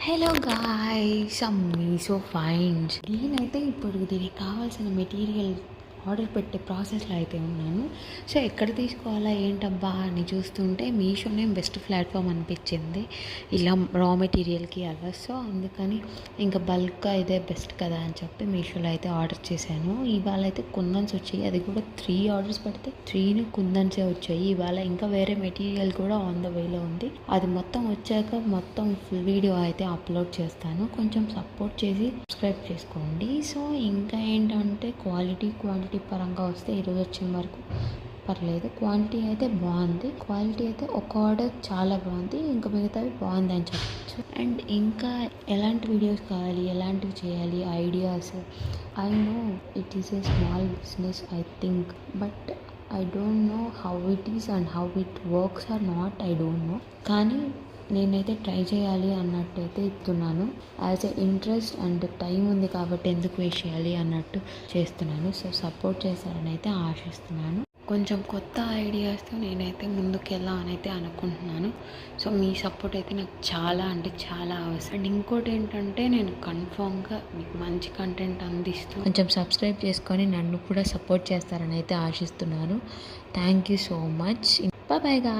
Hello guys, అమ్మీ so fine. నేనైతే ఇప్పుడు దీనికి కావాల్సిన మెటీరియల్ ఆర్డర్ పెట్టే ప్రాసెస్లో అయితే ఉన్నాను. సో ఎక్కడ తీసుకోవాలా ఏంటబ్బా అని చూస్తుంటే మీషోనే బెస్ట్ ప్లాట్ఫామ్ అనిపించింది ఇలా రా మెటీరియల్కి అలా. సో అందుకని ఇంకా బల్క్గా ఇదే బెస్ట్ కదా అని చెప్పి మీషోలో అయితే ఆర్డర్ చేశాను. ఇవాళ అయితే కుందన్స్ వచ్చాయి, అది కూడా 3 ఆర్డర్స్ పెడితే 3 కుందన్సే వచ్చాయి. ఇవాళ ఇంకా వేరే మెటీరియల్ కూడా ఆన్ ద వేలో ఉంది. అది మొత్తం వచ్చాక మొత్తం ఫుల్ వీడియో అయితే అప్లోడ్ చేస్తాను. కొంచెం సపోర్ట్ చేసి సబ్స్క్రైబ్ చేసుకోండి. సో ఇంకా ఏంటంటే క్వాలిటీ పరంగా వస్తే ఈరోజు వచ్చిన వరకు పర్లేదు. క్వాంటిటీ అయితే బాగుంది, క్వాలిటీ అయితే ఒక ఆర్డర్ చాలా బాగుంది, ఇంకా మిగతావి బాగుంది అని చెప్పచ్చు. అండ్ ఇంకా ఎలాంటి వీడియోస్ కావాలి, ఎలాంటివి చేయాలి, ideas. I know it is a small business I think, but I don't know how it is and how it works or not, I don't know. కానీ నేనైతే ట్రై చేయాలి అన్నట్టు అయితే ఇస్తున్నాను. As a interest and time ఉంది కాబట్టి ఎందుకు waste చేయాలి అన్నట్టు చేస్తున్నాను. సో సపోర్ట్ చేస్తారని అయితే ఆశిస్తున్నాను. కొంచెం కొత్త ఐడియాస్తో నేనైతే ముందుకెళ్ళా అని అయితే అనుకుంటున్నాను. సో మీ సపోర్ట్ అయితే నాకు చాలా అంటే చాలా అవసరం. అండ్ ఇంకోటి ఏంటంటే నేను కన్ఫామ్గా మీకు మంచి కంటెంట్ అందిస్తూ కొంచెం సబ్స్క్రైబ్ చేసుకొని నన్ను కూడా సపోర్ట్ చేస్తారని అయితే ఆశిస్తున్నాను. Thank you so much. Bye గా.